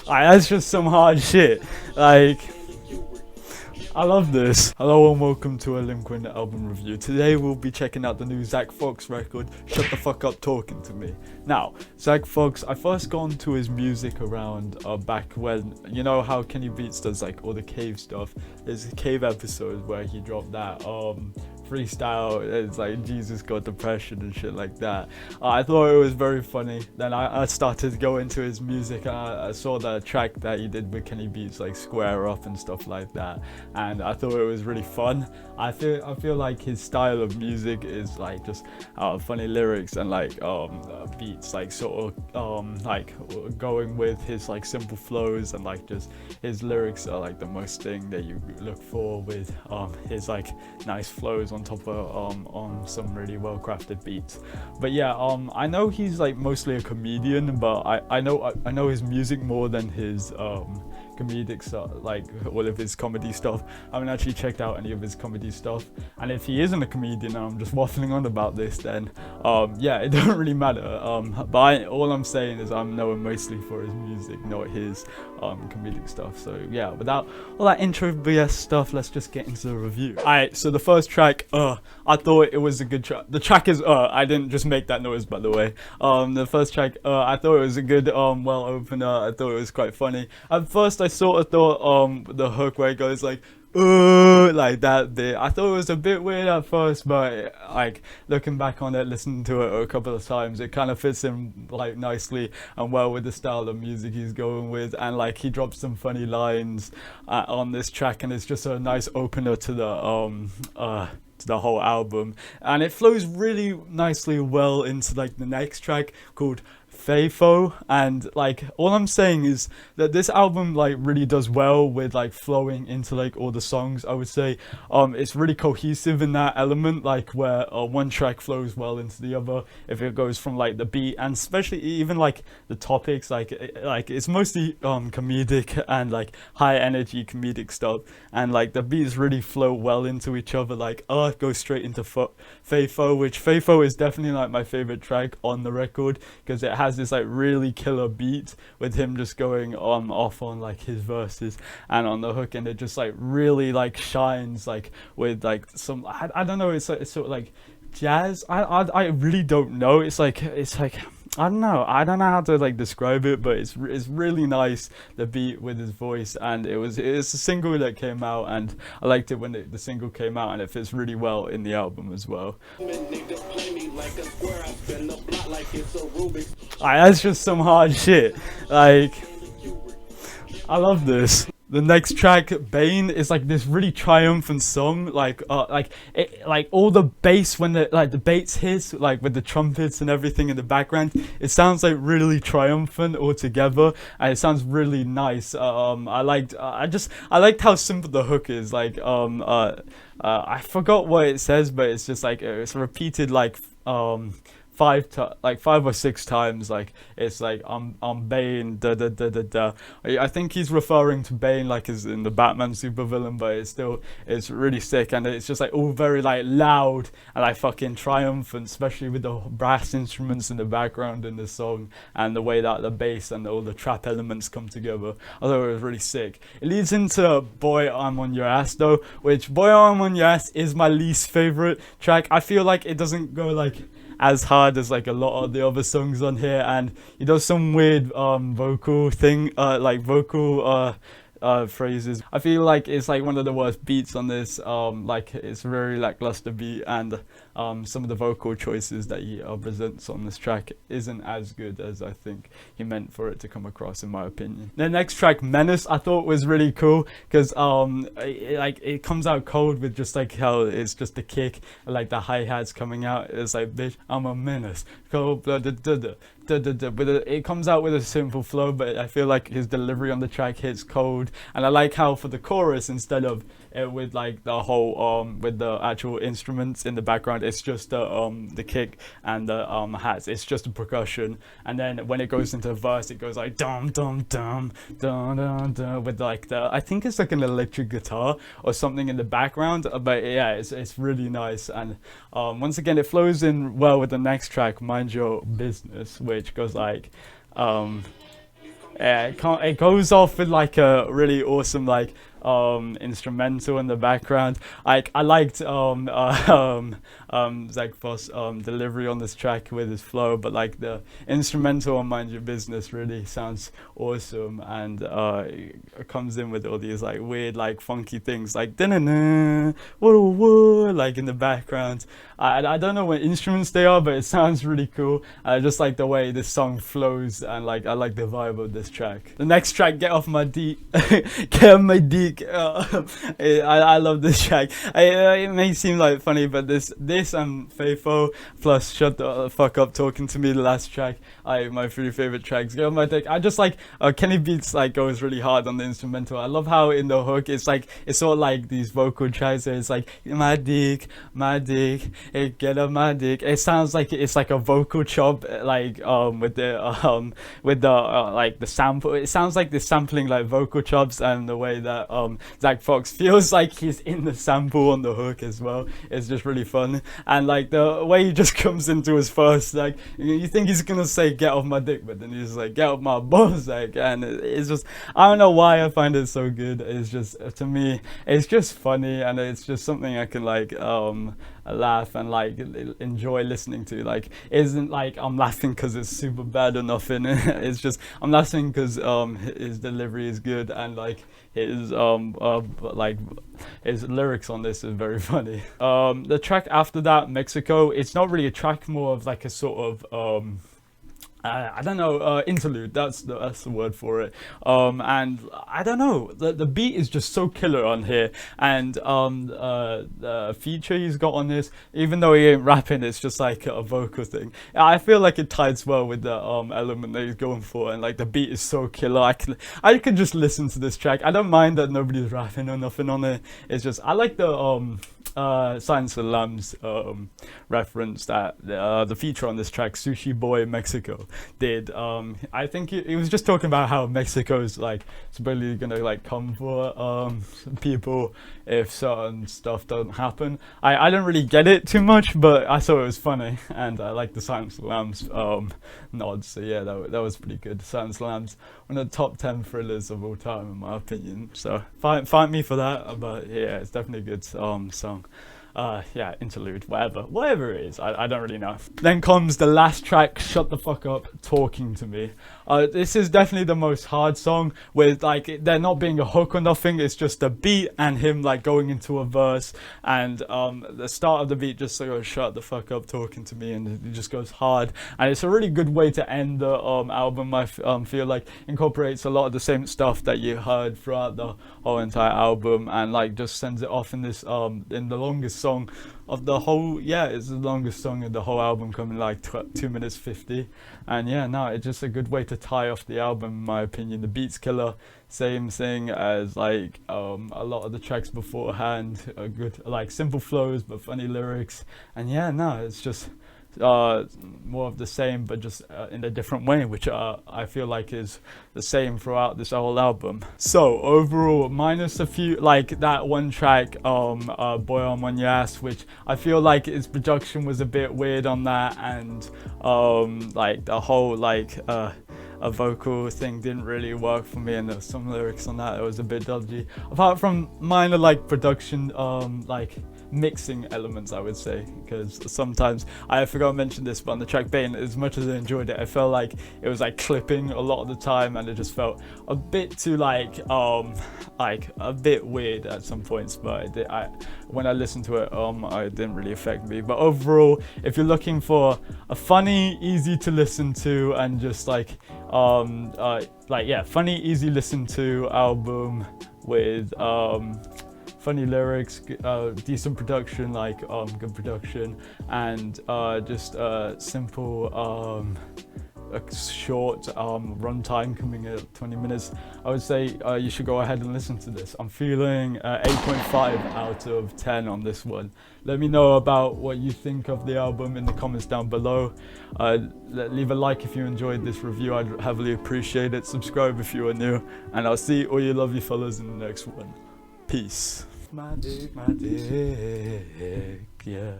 That's just some hard shit. Like, I love this. Hello and welcome to a LimQuinn album review. Today we'll be checking out the new Zach Fox record, Shut the Fuck Up Talking to Me. Now, Zach Fox, I first got into his music around back when, you know how Kenny Beats does like all the cave stuff. There's a cave episode where he dropped that freestyle. It's like Jesus got depression and shit like that. I thought it was very funny. Then I started to go into his music. I saw the track that he did with Kenny Beats, like Square Up and stuff like that, and I thought it was really fun. I feel like his style of music is like just funny lyrics and like beats, like sort of like going with his like simple flows, and like just his lyrics are like the most thing that you look for with his like nice flows on top of on some really well crafted beats. But yeah, I know he's like mostly a comedian, but I know his music more than his comedic stuff, like all of his comedy stuff. I haven't actually checked out any of his comedy stuff, and if he isn't a comedian and I'm just waffling on about this, then yeah, it doesn't really matter. But all I'm saying is I'm known mostly for his music, not his comedic stuff. So yeah, without all that intro BS stuff, let's just get into the review. Alright, so the first track, I thought it was a good track. The track is I didn't just make that noise, by the way. The first track, I thought it was a good well opener. I thought it was quite funny. At first I sort of thought the hook where it goes like that bit, I thought it was a bit weird at first, but like looking back on it, listening to it a couple of times, it kind of fits in like nicely and well with the style of music he's going with, and like he drops some funny lines on this track, and it's just a nice opener to the whole album, and it flows really nicely well into like the next track called Fafo. And like all I'm saying is that this album like really does well with like flowing into like all the songs. I would say it's really cohesive in that element, like where one track flows well into the other if it goes from like the beat, and especially even like the topics, like it's mostly comedic and like high energy comedic stuff, and like the beats really flow well into each other. Like it goes straight into Fafo, which Fafo is definitely like my favorite track on the record, because it has this like really killer beat with him just going off on like his verses and on the hook, and it just like really like shines like with like some I don't know, it's sort of like jazz. I really don't know. It's like I don't know how to like describe it, but it's really nice, the beat with his voice. And it's a single that came out, and I liked it when the single came out, and it fits really well in the album as well. That's just some hard shit. Like, I love this. The next track, Bane, is like this really triumphant song, like all the bass when the bass hits, like with the trumpets and everything in the background, it sounds like really triumphant altogether, and it sounds really nice. I liked how simple the hook is. Like I forgot what it says, but it's just like it's repeated like 5 or 6 times. Like it's like I'm Bane, da da da da da. I think he's referring to Bane like as in the Batman supervillain, but it's really sick, and it's just like all very like loud and like fucking triumphant, especially with the brass instruments in the background in the song, and the way that the bass and all the trap elements come together. I thought it was really sick. It leads into Boy I'm on Your Ass though, which Boy I'm on Your Ass is my least favorite track. I feel like it doesn't go like as hard as like a lot of the other songs on here, and he does some weird vocal thing, like vocal phrases. I feel like it's like one of the worst beats on this. Like it's a very lackluster beat, and some of the vocal choices that he presents on this track isn't as good as I think he meant for it to come across, in my opinion. The next track, Menace, I thought was really cool, because it comes out cold with just like how it's just the kick and like the hi-hats coming out. It's like, bitch, I'm a menace, cold blooded, it comes out with a simple flow, but I feel like his delivery on the track hits cold. And I like how for the chorus, instead of it with like the whole with the actual instruments in the background, it's just the kick and the hats, it's just a percussion. And then when it goes into the verse, it goes like dum dum dum dum dum dum with like I think it's like an electric guitar or something in the background. But yeah, it's really nice. And once again, it flows in well with the next track, Mind Your Business, which goes like Yeah, it goes off with like a really awesome like instrumental in the background. Like I liked Zach Fox delivery on this track with his flow, but like the instrumental on Mind Your Business really sounds awesome, and it comes in with all these like weird like funky things like da-na-na, whoa, like in the background. I don't know what instruments they are, but it sounds really cool. I just like the way this song flows, and like I like the vibe of this track. The next track, Get Off My Deek, Get Off My Deek. I love this track. It may seem like funny, but this and Fafo plus Shut the Fuck Up Talking to Me, the last track, my three favorite tracks. Get Off My Dick. I just like Kenny Beats like goes really hard on the instrumental. I love how in the hook it's like it's sort of like these vocal tracks. So it's like my dick, hey, get up my dick. It sounds like it's like a vocal chop, like with the like the sample. It sounds like they're sampling like vocal chops, and the way that Zach Fox feels like he's in the sample on the hook as well. It's just really fun, and like the way he just comes into his first, like you think he's gonna say get off my dick, but then he's like get off my balls, like, and it's just, I don't know why I find it so good. It's just, to me, it's just funny, and it's just something I can like laugh and like enjoy listening to. Like, it isn't like I'm laughing because it's super bad or nothing. It's just I'm laughing because his delivery is good, and like his like his lyrics on this is very funny. The track after that, Mexico, it's not really a track, more of like a sort of I don't know, interlude, that's the word for it. And I don't know, the beat is just so killer on here, and the feature he's got on this, even though he ain't rapping, it's just like a vocal thing. I feel like it ties well with the element that he's going for, and like the beat is so killer. I could just listen to this track. I don't mind that nobody's rapping or nothing on it. It's just, I like the Silence of the Lambs reference that the feature on this track, Sushi Boy Mexico, did. I think he was just talking about how Mexico's like supposedly gonna like come for people if certain stuff doesn't happen. I don't really get it too much, but I thought it was funny, and I like the Silence of the Lambs nods. So yeah, that was pretty good. Silence of the Lambs, one of the top 10 thrillers of all time in my opinion. So fight me for that, but yeah, it's definitely a good song. Yeah, interlude, whatever it is, I don't really know. Then comes the last track, Shut the Fuck Up Talking to Me. This is definitely the most hard song, with like there not being a hook or nothing. It's just a beat and him like going into a verse, and the start of the beat just goes shut the fuck up talking to me, and it just goes hard, and it's a really good way to end the album. I feel like incorporates a lot of the same stuff that you heard throughout the whole entire album, and like just sends it off in this in the longest song of the whole, yeah, it's the longest song of the whole album, coming like 2 minutes 50, and yeah, no, it's just a good way to tie off the album in my opinion. The beat's killer, same thing as like a lot of the tracks beforehand, good like simple flows but funny lyrics, and yeah, no, it's just more of the same, but just in a different way, which I feel like is the same throughout this whole album. So overall, minus a few, like that one track, Boy I'm On Your Ass, which I feel like its production was a bit weird on that, and like the whole like a vocal thing didn't really work for me, and there was some lyrics on that was a bit dodgy, apart from minor like production like mixing elements, I would say, because sometimes, I forgot to mention this, but on the track Bane, as much as I enjoyed it, I felt like it was like clipping a lot of the time, and it just felt a bit too like a bit weird at some points, but when I listened to it, it didn't really affect me. But overall, if you're looking for a funny, easy to listen to, and just like yeah, funny, easy listen to album with funny lyrics, decent production, like good production, and just simple a short runtime coming at 20 minutes, I would say you should go ahead and listen to this. I'm feeling 8.5 out of 10 on this one. Let me know about what you think of the album in the comments down below. Leave a like if you enjoyed this review, I'd heavily appreciate it. Subscribe if you are new, and I'll see all you lovely fellas in the next one. Peace. My dick, yeah.